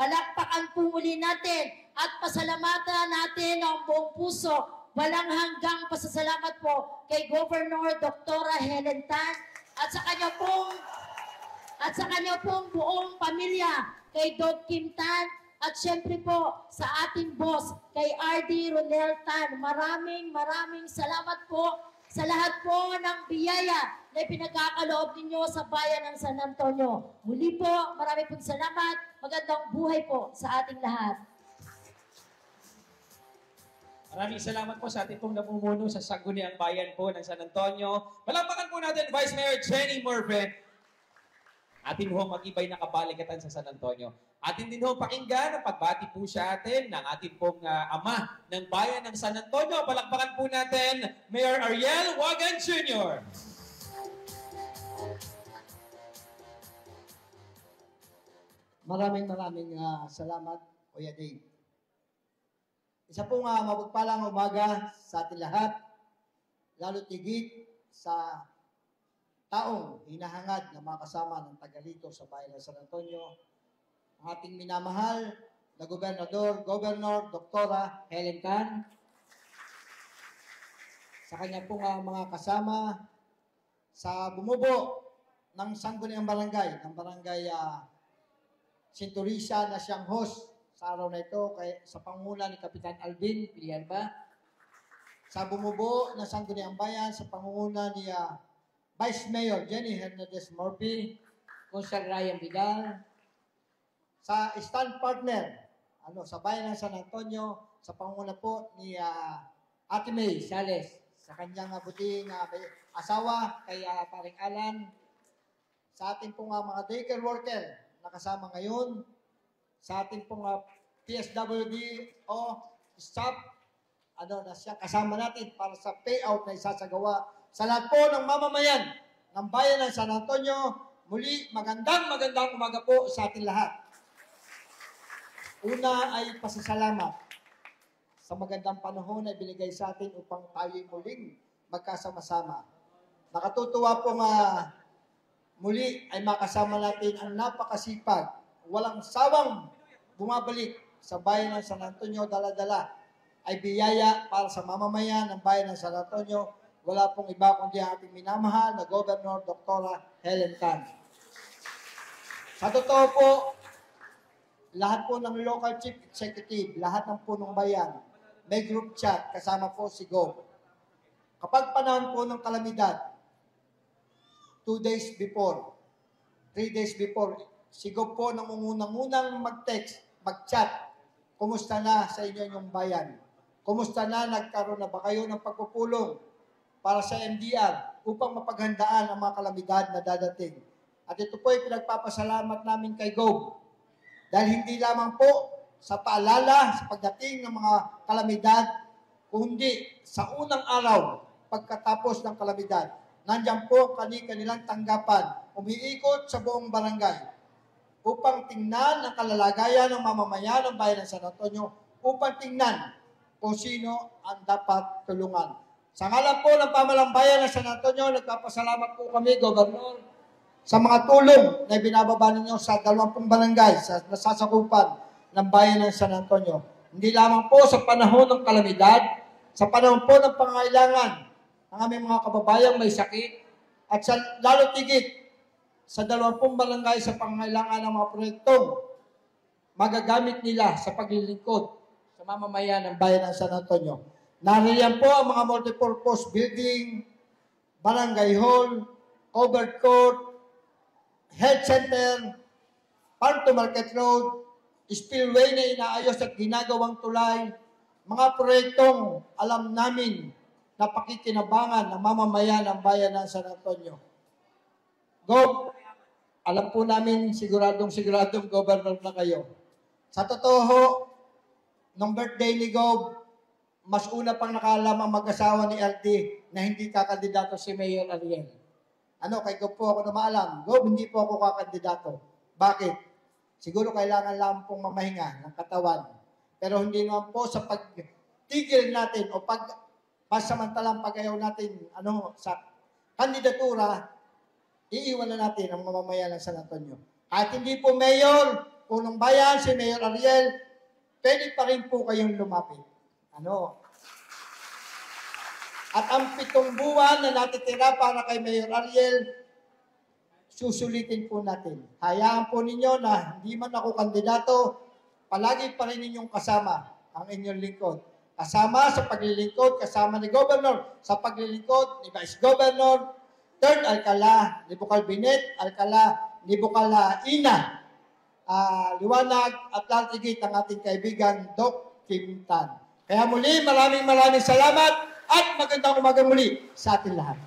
Palakpakan po muli natin at pasalamatan natin ang buong puso. Walang hanggang pasasalamat po kay Governor Dr. Helen Tan at sa kanya pong buong pamilya, kay Dr. Kim Tan, at syempre po sa ating boss, kay R.D. Ronel Tan. Maraming salamat po sa lahat po ng biyaya na pinagkakaloob ninyo sa bayan ng San Antonio. Muli po, marami pong salamat. Magandang buhay po sa ating lahat. Maraming salamat po sa ating pong namumuno sa Sangguniang Bayan po ng San Antonio. Palakpakan po natin Vice Mayor Jenny Morven. Atin ho mag-ibay na kabaligatan sa San Antonio. Atin din ho pakinggan ang pagbati po siya atin ng ating pong ama ng bayan ng San Antonio. Palakpakan po natin Mayor Ariel Wagan Jr. Maraming salamat, Kuya Dave. Isa pong mapagpalang umaga sa ating lahat, lalo tigit sa taong hinahangad na mga kasama ng taga-rito sa bayan ng San Antonio, ang ating minamahal na Governor Dr. Helen Tan, sa kanya pong mga kasama sa bumubo ng Sangguniang Barangay, ng Barangay Sinturisa na siyang host sa araw na ito sa pangunguna ni Kapitan Alvin Villalba, sa bumubo ng Sangguniang Bayan sa pangunguna ni Vice Mayor Jenny Hernandez Morphy, Consal Ryan Vidal, sa stand partner sa bayan ng San Antonio sa pangunguna po ni Ate May Sales, sa kanyang buting asawa kay Paring Alan, sa ating pong mga daycare worker na kasama ngayon, sa ating pong PSWD staff na siya kasama natin para sa payout na isasagawa sa lahat po ng mamamayan ng bayan ng San Antonio. Muli, magandang umaga po sa ating lahat. Una ay pasasalamat sa magandang panahon na binigay sa atin upang tayo'y muling magkasama-sama. Nakatutuwa pong muli ay makasama natin ang napakasipag, walang sawang bumabalik sa bayan ng San Antonio, dala-dala ay biyaya para sa mamamayan ng bayan ng San Antonio. Wala pong iba kundi ang ating minamahal na Governor Dr. Helen Tan. Sa totoo po, lahat po ng local chief executive, lahat ng punong bayan, may group chat kasama po si Gov. Kapag panahon po ng kalamidad, 2 days before, 3 days before, si Gov po nangungunang mag-text, mag-chat, kumusta na sa inyo yung bayan? Kumusta na, nagkaroon na ba kayo ng pagpupulong para sa MDR upang mapaghandaan ang mga kalamidad na dadating? At ito po ay pinagpapasalamat namin kay Gov. Dahil hindi lamang po sa paalala sa pagdating ng mga kalamidad, kundi sa unang araw pagkatapos ng kalamidad. Nandiyan po kanilang tanggapan, umiikot sa buong barangay upang tingnan ang kalalagayan ng mamamayan ng bayan ng San Antonio, upang tingnan kung sino ang dapat tulungan. Sa ngalan po ng pamalang bayan ng San Antonio, nagpapasalamat po kami, Governor, sa mga tulong na binababa ninyo sa 20 barangay sa nasasakupan ng bayan ng San Antonio. Hindi lamang po sa panahon ng kalamidad, sa panahon po ng pangailangan ng aming mga kababayang may sakit, at sa lalo tigit sa 20 barangay sa pangailangan ng mga proyektong magagamit nila sa paglilingkod sa mamamayan ng bayan ng San Antonio. Nariyan po ang mga multipurpose building, barangay hall, covered court, health center, farm to market road, spillway na inaayos at ginagawang tulay, mga proyektong alam namin na pakikinabangan ng mamamayan ng bayan ng San Antonio. Gov, alam po namin siguradong Governor na kayo. Sa totoo, nung birthday ni Gov, mas una pang nakalamang mag-asawa ni LD na hindi kakandidato si Mayor Ariel. Kay Gov po ako na maalam. Gov, hindi po ako kakandidato. Bakit? Siguro kailangan lang pong mamahinga ng katawan. Pero hindi naman po sa pagtigil natin o pasamantalang pag-ayaw natin sa kandidatura, iiwan na natin ang mamamayan ng San Antonio. Kahit hindi po mayor, punong bayan, si Mayor Ariel, pwede pa rin po kayong lumapit. Ano? At ang 7 buwan na natitira para kay Mayor Ariel, susulitin po natin. Hayaan po ninyo na hindi man ako kandidato, palagi pa rin ninyong kasama ang inyong lingkod. Kasama sa paglilingkod, kasama ni Governor sa paglilingkod ni Vice Governor, 3rd Alcala, ni Bukal Binet, Alcala, ni Bukal Ina, Liwanag at Lantigit ang ating kaibigan Doc Kim Tan. Kaya muli, maraming salamat at magandang umaga muli sa ating lahat.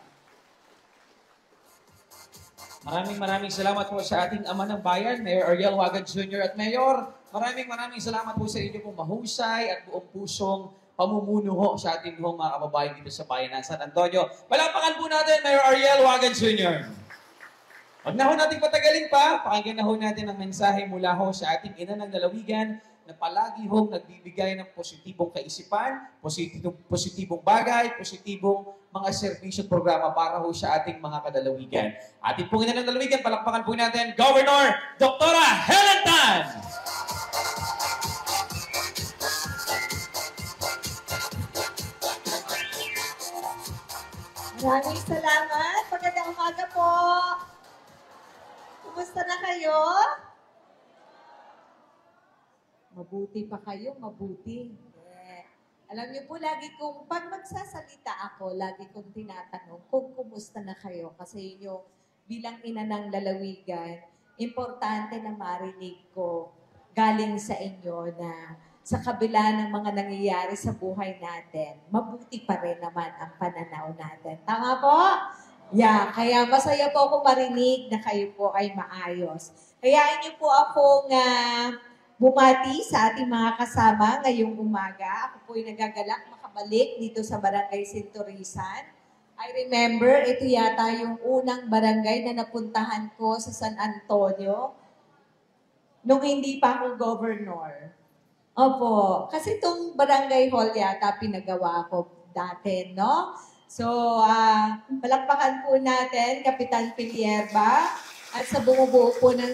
Maraming salamat po sa ating ama ng bayan, Mayor Ariel Wagan Jr. At Mayor, maraming salamat po sa inyo pong mahusay at buong pusong pamumuno ho sa ating mga kababayan dito sa bayan ng San Antonio. Palakpakan po natin, Mayor Ariel Wagan Jr. Huwag na ho natin patagalin pa, pakinggan na ho natin ang mensahe mula ho sa ating ina ng lalawigan na palagi hong nagbibigay ng positibong kaisipan, positibong bagay, positibong mga serbisyo at programa para ho sa ating mga kadalawigan. Ating pong ina ng lalawigan, palakpakan po natin, Governor Dr. Helen Tan! Maraming salamat. Magandang umaga po. Kumusta na kayo? Mabuti pa kayo, mabuti. Alam niyo po, lagi kong, pag magsasalita ako, lagi kong tinatanong kung kumusta na kayo. Kasi yun yung bilang ina ng lalawigan, importante na marinig ko galing sa inyo na sa kabila ng mga nangyayari sa buhay natin, mabuti pa rin naman ang pananaw natin. Tama po? Yeah, kaya masaya po ako marinig na kayo po ay maayos. Kaya inyo po akong bumati sa ating mga kasama ngayong umaga. Ako po ay nagagalak makabalik dito sa Barangay Sinturisan. I remember, ito yata yung unang barangay na napuntahan ko sa San Antonio nung hindi pa ako governor. Opo, kasi itong barangay hall yata pinagawa ko dati, no? So, palakpakan po natin, Kapitan Pilierba, at sa bumubuo po ng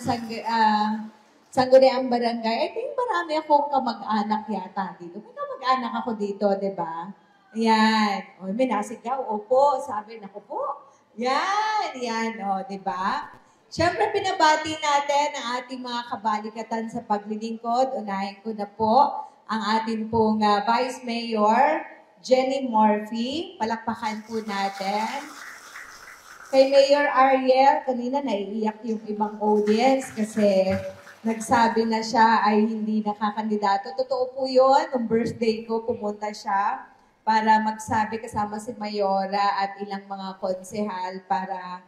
Sangguniang Barangay. I think marami akong kamag-anak yata dito. May kamag-anak ako dito, di ba? Ayan. O, may nasigaw. Opo, sabi, naku po. Yan, o, di ba? Siyempre, pinabati natin ang ating mga kabalikatan sa paglilingkod. Unahin ko na po ang ating pong Vice Mayor, Jenny Murphy. Palakpakan po natin. Kay Mayor Ariel, kanina naiiyak yung ibang audience kasi nagsabi na siya ay hindi nakakandidato. Totoo po yun. Nung birthday ko, pumunta siya para magsabi kasama si Mayora at ilang mga konsehal para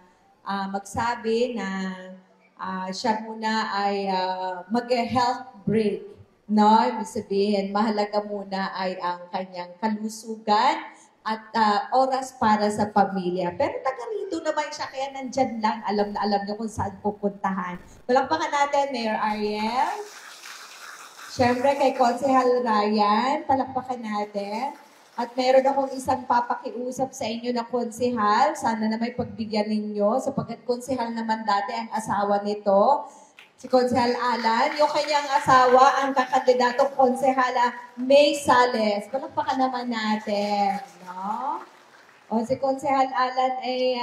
magsabi na siya muna ay mag-health break. No? Ibig sabihin, mahalaga muna ay ang kanyang kalusugan at oras para sa pamilya. Pero taga rito naman siya, kaya nandyan lang. Alam na alam niyo kung saan pupuntahan. Palakpakan natin, Mayor Ariel. Siyempre, kay Konsehal Ryan, palakpakan natin. At meron akong isang papakiusap sa inyo na konsehal. Sana na may pagbigyan ninyo sapagkat konsehal naman dati ang asawa nito. Si Konsehal Alan, yung kanyang asawa, ang kakandidatong konsehala May Sales. Palakpakan naman natin, no? O si Konsehal Alan ay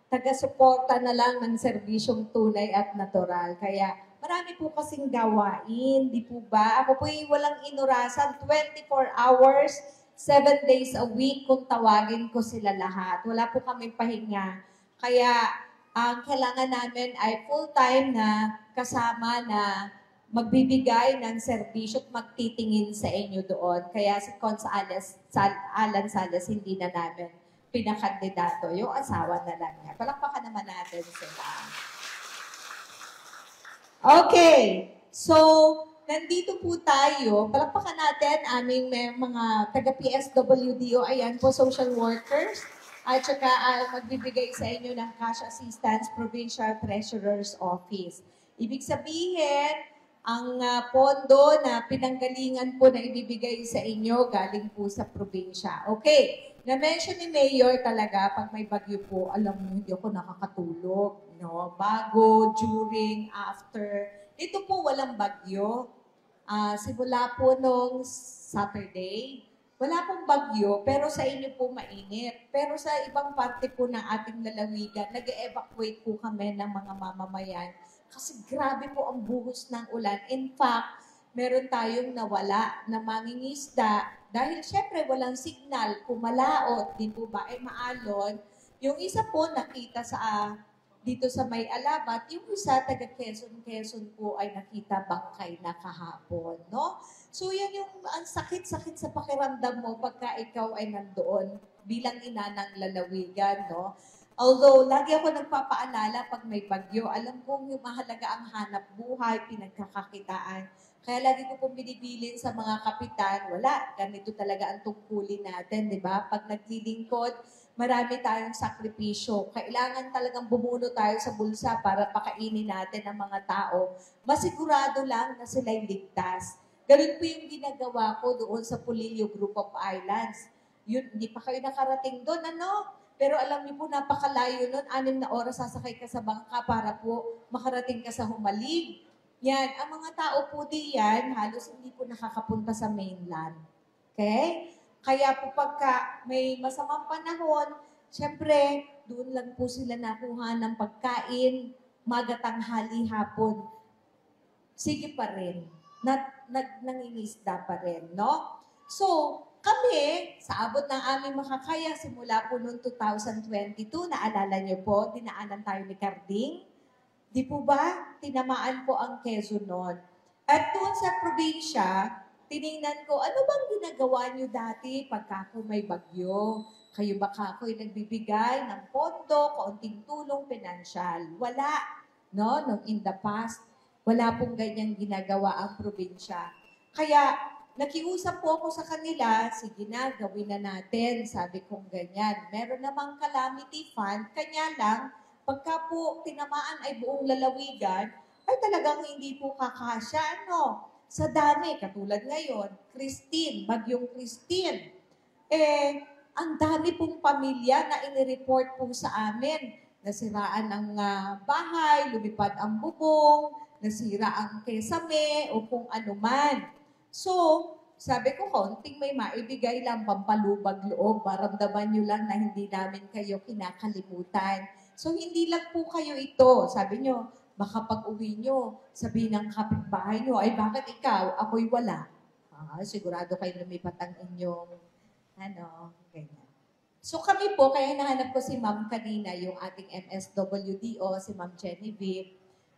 taga-suporta na lang ng serbisyong tunay at natural. Kaya marami po kasing gawain, di po ba? Ako po ay walang inurasan, 24 hours, 7 days a week kung tawagin ko sila lahat. Wala po kami pahinga. Kaya ang kailangan namin ay full-time na kasama na magbibigay ng serbisyo at magtitingin sa inyo doon. Kaya si Alan Sales, hindi na namin pinakandidato. Yung asawa na lang niya. Palakpakan naman natin sila. Okay. So, nandito po tayo. Palakpakan natin aming mga taga-PSWDO. Ayan po, social workers. At saka magbibigay sa inyo ng cash assistance Provincial Treasurer's Office. Ibig sabihin, ang pondo na pinanggalingan po na ibibigay sa inyo galing po sa probinsya. Okay. Na-mention ni Mayor talaga, pag may bagyo po, alam mo, hindi ako nakakatulog. No? Bago, during, after, Dito po walang bagyo. Simula po nung Saturday, wala pong bagyo, pero sa inyo po mainit. Pero sa ibang parte po ng ating lalawigan, nag-evacuate po kami ng mga mamamayan kasi grabe po ang buhos ng ulan. In fact, meron tayong nawala na mangingisda dahil syempre walang signal, pumalaot, di po ba, ay maalon. Yung isa po nakita sa dito sa May Alabat, yung isa taga Quezon po ay nakita bangkay na kahapon, no? So yan yung ang sakit-sakit sa pakiramdam mo pagka ikaw ay nandoon bilang ina ng lalawigan, no? Although, lagi ako nagpapaalala pag may bagyo, alam kong yung mahalaga ang hanap buhay, pinagkakakitaan. Kaya lagi ko pong binibilin sa mga kapitan, wala, ganito talaga ang tungkulin natin, di ba? Pag naglilingkod, marami tayong sakripisyo. Kailangan talagang bumuno tayo sa bulsa para pakainin natin ang mga tao. Masigurado lang na sila'y ligtas. Ganun po yung ginagawa ko doon sa Polillo Group of Islands. Yun, hindi pa kayo nakarating doon, ano? Pero alam niyo po, napakalayo nun. 6 na oras sasakay ka sa bangka para po makarating ka sa Humalig. Yan, ang mga tao po diyan, halos hindi po nakakapunta sa mainland. Okay? Kaya po pagka may masamang panahon, syempre, doon lang po sila nakuha ng pagkain, magatanghali hapon. Sige pa rin. Nangingisda pa rin, no? So, kami, sa abot ng aming makakaya, simula po noong 2022, naalala niyo po, dinaanan tayo ni Carding. Di po ba? Tinamaan po ang Quezon noon. At doon sa probinsya, tiningnan ko, ano bang ginagawa niyo dati pagka may bagyo? Kayo ba kako'y nagbibigay ng pondo, kaunting tulong, pinansyal? Wala. No? Nung in the past, wala pong ganyang ginagawa ang probinsya. Kaya, nakiusap po ako sa kanila, sige na, gawin na natin. Sabi kong ganyan. Meron namang calamity fund, kanya lang, pagka po tinamaan ay buong lalawigan, ay talagang hindi po kakasya, ano? Sa dami, katulad ngayon, Bagyong Christine. Ang dami pong pamilya na inireport po sa amin. Nasiraan ang bahay, lumipad ang bubong, nasira ang kesame, o kung anuman. So, sabi ko, konting may maibigay lang, pampalubag loob, maramdaman nyo lang na hindi namin kayo kinakalimutan. So, hindi lang po kayo ito. Sabi nyo, baka pag uwi nyo, sabihin ng kapitbahay nyo, ay bakit ikaw, ako'y wala. Sigurado kayo lumipat ang inyong, ganyan. So kami po, kaya nahanap ko si Ma'am kanina, yung ating MSWDO, si Ma'am Genevieve.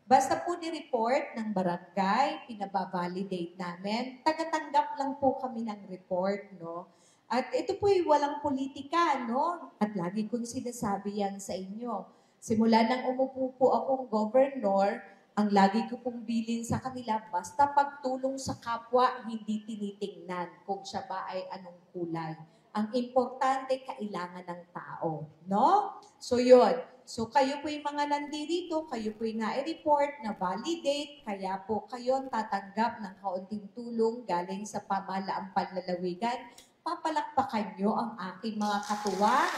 Basta po ni-report ng barangay, pinababalidate namin. Tagatanggap lang po kami ng report, no? At ito po ay walang politika, no? At lagi kong sinasabi yan sa inyo. Simula nang umupo po akong governor, ang lagi ko pong bilin sa kanila, basta pagtulong sa kapwa, hindi tinitingnan kung siya ba ay anong kulay. Ang importante, kailangan ng tao, no? So yun. So kayo po yung mga nandito, kayo po yung na-report, na-validate, kaya po kayo tatanggap ng kaunting tulong galing sa pamahalaang panlalawigan. Papalakpakan nyo ang aking mga katuwang.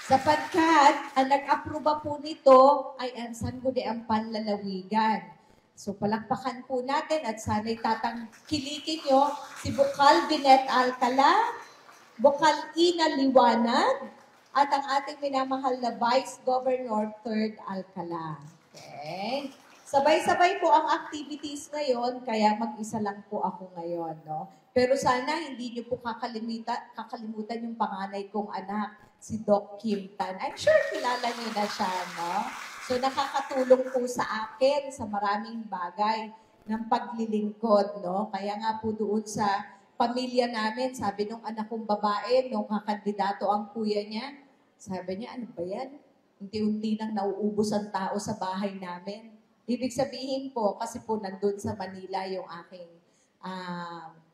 Sapagkat, ang nag-aproba po nito ay ang Sangguniang Panlalawigan. So, palakpakan po natin at sana'y tatangkilikin nyo si Bukal Binet Alcala, Bukal Ina Liwanag, at ang ating minamahal na Vice Governor 3rd Alcala. Okay? Sabay-sabay po ang activities ngayon, kaya mag-isa lang po ako ngayon, no? Pero sana hindi niyo po kakalimutan yung panganay kong anak, si Doc Kim Tan. I'm sure kilala niyo na siya, no? So nakakatulong po sa akin sa maraming bagay ng paglilingkod, no? Kaya nga po doon sa pamilya namin, sabi nung anak kong babae, nung kakandidato ang kuya niya, sabi niya, ano ba yan? Unti-unti nang nauubos ang tao sa bahay namin. Ibig sabihin po, kasi po nandun sa Manila yung aking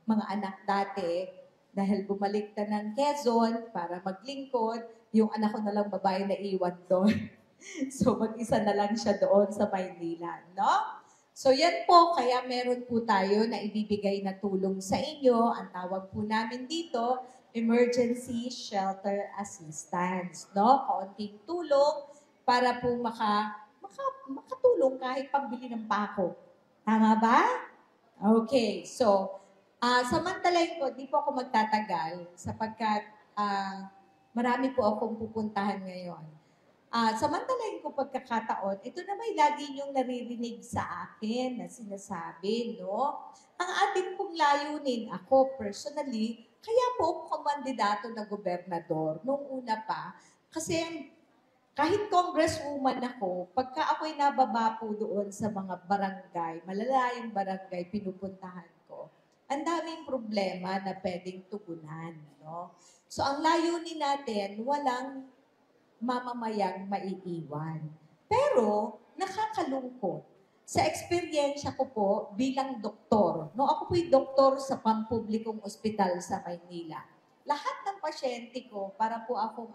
mga anak dati, dahil bumalik na ng Quezon para maglingkod, yung anak ko na lang babae na iwan doon. So mag-isa na lang siya doon sa Maynila, no? So yan po, kaya meron po tayo na ibibigay na tulong sa inyo. Ang tawag po namin dito, Emergency Shelter Assistance, no? Kaunting tulong para po makatulong kahit pambili ng pako. Tama ba? Okay, so, samantalahin ko, di po ako magtatagal sapagkat marami po akong pupuntahan ngayon. Samantalahin ko pagkakataon, ito na may lagi niyong naririnig sa akin na sinasabi, no? Ang ating pong layunin, ako personally, kaya po ako kandidato na gobernador nung una pa, kasi kahit congresswoman ako, pagka ako'y nababa po doon sa mga barangay, malalayong barangay, pinupuntahan ko, ang daming problema na pwedeng tugunan. No? So ang layunin natin, walang mamamayang maiiwan. Pero nakakalungkot. Sa eksperyensya ko po bilang doktor, no, ako po'y doktor sa pampublikong ospital sa Maynila. Lahat ng pasyente ko, para po akong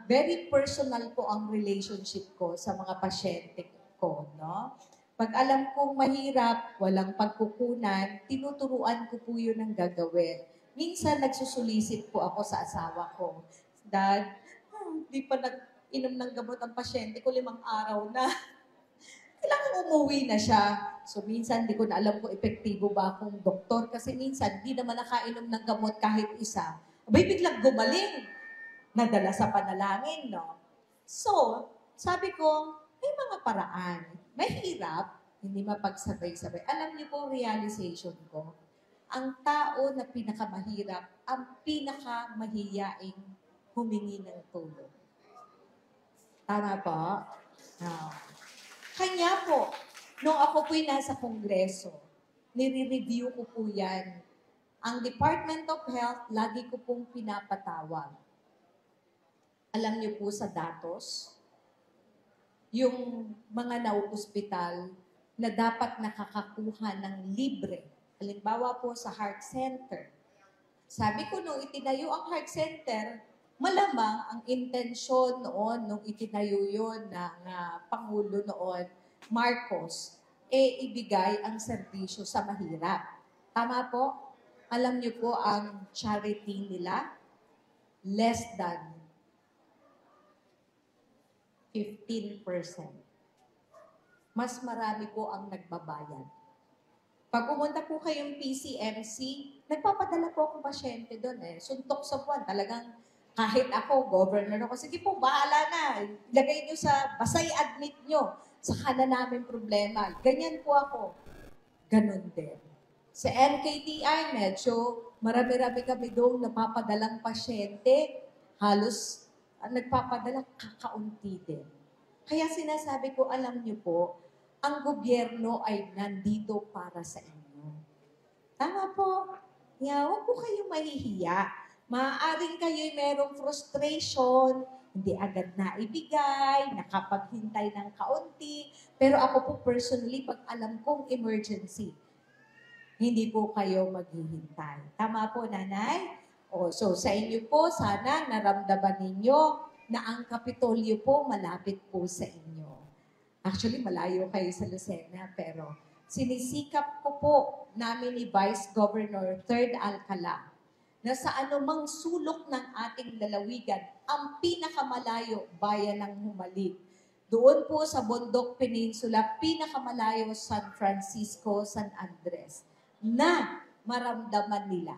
very personal po ang relationship ko sa mga pasyente ko, no? Pag alam kong mahirap, walang pagkukunan, tinuturuan ko po yun ang gagawin. Minsan nagsusulisit po ako sa asawa ko. Dad, di pa nag-inom ng gamot ang pasyente ko, 5 araw na. Kailangan umuwi na siya. So minsan di ko na alam kung epektibo ba akong doktor kasi minsan di naman nakainom ng gamot kahit isa. Abay biglang gumaling. Nadala sa panalangin, no? So, sabi ko, may mga paraan. Mahirap, hindi mapagsabay-sabay. Alam niyo po, realization ko, ang tao na pinakamahirap, ang pinakamahiyaing humingi ng tulong. Tama po? No. Kanya po, nung ako po'y nasa kongreso, nire-review ko po yan. Ang Department of Health, lagi ko pong pinapatawag. Alam niyo po sa datos, yung mga nauospital na dapat nakakakuha ng libre. Halimbawa po sa heart center. Sabi ko nung itinayo ang heart center, malamang ang intensyon noon nung itinayo yun ng Pangulo noon, Marcos, ibigay ang serbisyo sa mahirap. Tama po? Alam niyo po ang charity nila? Less than 15%. Mas marami po ang nagbabayad. Pag pumunta po kayong PCMC, nagpapadala po akong pasyente doon Suntok sa buwan. Talagang kahit ako, governor ako, sige po, bahala na. Lagay nyo basta i-admit nyo. Saka na namin problema. Ganyan po ako. Ganon din. Sa NKTI, medyo marami-rami kami doon napapadalang pasyente. Halos nagpapadala kakaunti din. Kaya sinasabi ko, alam niyo po, ang gobyerno ay nandito para sa inyo. Tama po. Huwag po kayong mahihiya. Maaaring kayo'y merong frustration, hindi agad na ibigay, nakapaghintay ng kaunti. Pero ako po personally, pag alam kong emergency, hindi po kayo maghihintay. Tama po, nanay? So sa inyo po, sana naramdaman ninyo na ang Kapitolyo po malapit po sa inyo. Actually, malayo kayo sa Lucena, pero sinisikap ko po namin ni Vice Governor 3rd Alcala na sa anumang sulok ng ating lalawigan, ang pinakamalayo, bayan ng Humalik. Doon po sa Bundok Peninsula, pinakamalayo San Francisco, San Andres, na maramdaman nila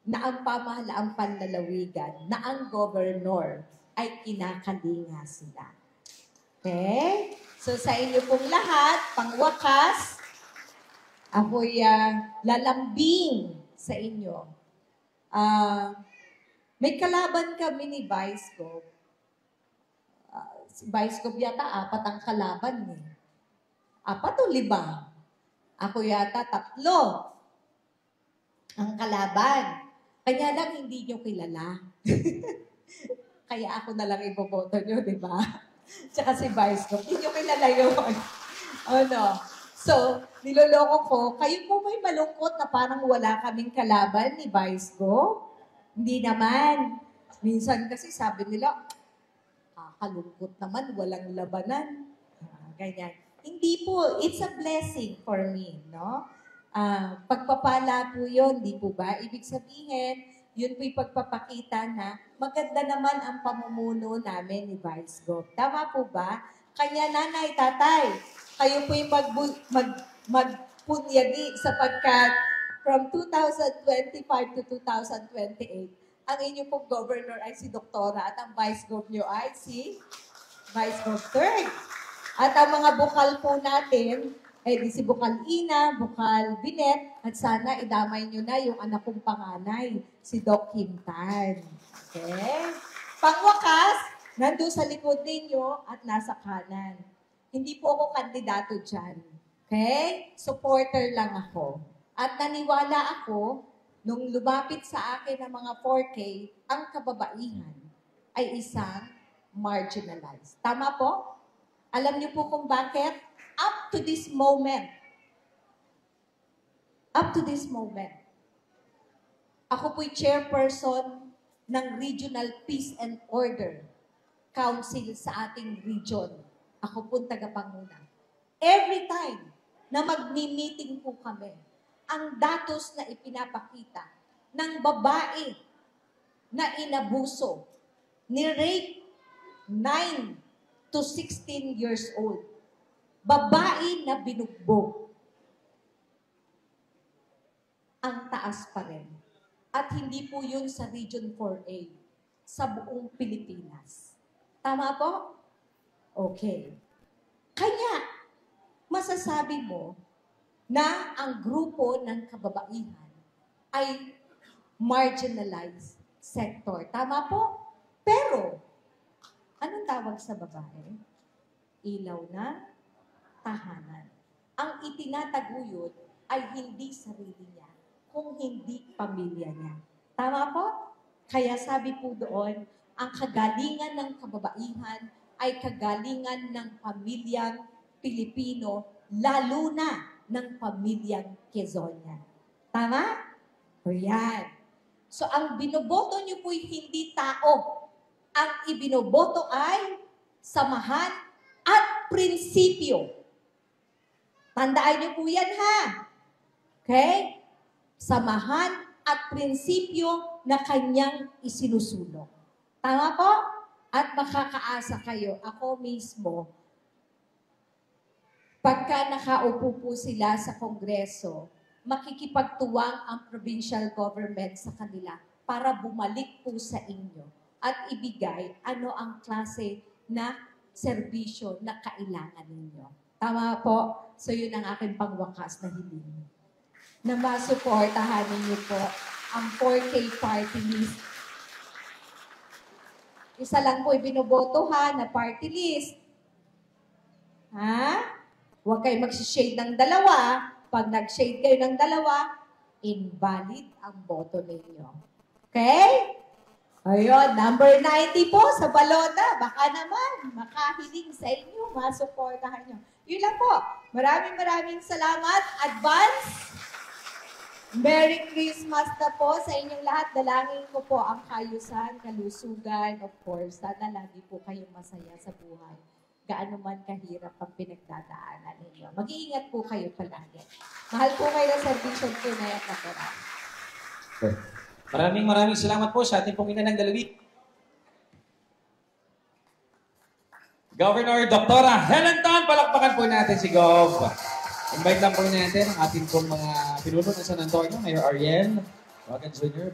na ang pamahalaang panlalawigan, na ang governor ay kinakalinga sila. Okay? So sa inyo pong lahat, pangwakas, ako'y lalambing sa inyo. May kalaban kami ni Vice Gov. Si Vice Gov yata 4 ang kalaban eh. 4 o 5? Ako yata 3 ang kalaban. Kanya lang hindi nyo kilala. Kaya ako na lang iboboto nyo, di ba? Tsaka si Vice Gov, hindi nyo kilala yun. So, niloloko ko, kayo po may malungkot na parang wala kaming kalaban ni Vice Gov? Hindi naman. Minsan kasi sabi nila, kalungkot naman, walang labanan. Ganyan. Hindi po, it's a blessing for me, no? Pagpapala po yun, di po ba? Ibig sabihin, yun po'y pagpapakita na maganda naman ang pamumuno namin ni Vice Gov. Tama po ba? Kaya nanay, tatay, kayo po'y magpunyagi sapagkat from 2025 to 2028, ang inyo pong governor ay si Doktora at ang Vice Gov nyo ay si Vice Gov Third. At ang mga bukal po natin, di si Bukal Ina, Bukal Binet, at sana idamay nyo na yung anak kong panganay, si Doc Kim Tan. Okay? Pangwakas, nandun sa likod ninyo at nasa kanan. Hindi po ako kandidato dyan. Okay? Supporter lang ako. At naniwala ako, nung lumapit sa akin ng mga 4K, ang kababaihan ay isang marginalized. Tama po? Alam niyo po kung bakit? Up to this moment, ako po'y chairperson ng Regional Peace and Order Council sa ating region. Ako po'y tagapanguna. Every time na magmi-meeting po kami, ang datos na ipinapakita ng babae na inabuso, ni-rape 9 to 16 years old, babae na binugbog, ang taas pa rin. At hindi po yun sa Region 4A, sa buong Pilipinas. Tama po? Okay. Kaya, masasabi mo na ang grupo ng kababaihan ay marginalized sector. Tama po? Pero, anong tawag sa babae? Ilaw na tahanan. Ang itinataguyod ay hindi sarili niya, kung hindi pamilya niya. Tama po? Kaya sabi po doon, ang kagalingan ng kababaihan ay kagalingan ng pamilyang Pilipino, lalo na ng pamilyang Quezonian. Tama? O yan. So ang binoboto niyo po'y hindi tao. Ang ibinoboto ay samahan at prinsipyo. Tandaan niyo po yan, ha? Okay? Samahan at prinsipyo na kanyang isinusulong. Tama po? At makakaasa kayo, ako mismo, pagka nakaupo po sila sa Kongreso, makikipagtuwang ang provincial government sa kanila para bumalik po sa inyo at ibigay ano ang klase na serbisyo na kailangan ninyo. Tama po? So yun ang aking pangwakas na hiling. Na masuportahan ninyo po ang 4K party list. Isa lang po binoboto ha na party list. Ha? Huwag kayo mag-shade ng dalawa. Pag nag-shade kayo ng dalawa, invalid ang boto ninyo. Okay? Ayun, number 90 po sa balota. Baka naman, makahiling sa inyo, masuportahan nyo. Yun lang po. Maraming salamat. Advance. Merry Christmas na po sa inyong lahat. Dalangin ko po ang kayusan, kalusugan, of course. Sana lagi po kayong masaya sa buhay. Gaano man kahirap ang pinagdadaanan ninyo. Mag-iingat po kayo palagi. Mahal po kayo ng servisyon po na yan na Maraming salamat po sa ating pong ina ng dalawi. Governor Doktora Helen Tan, palakpakan po natin si Gov. Invite lang po natin ang ating pong mga pinuno ng San Antonio, Mayor Ariel, Wagan Jr.,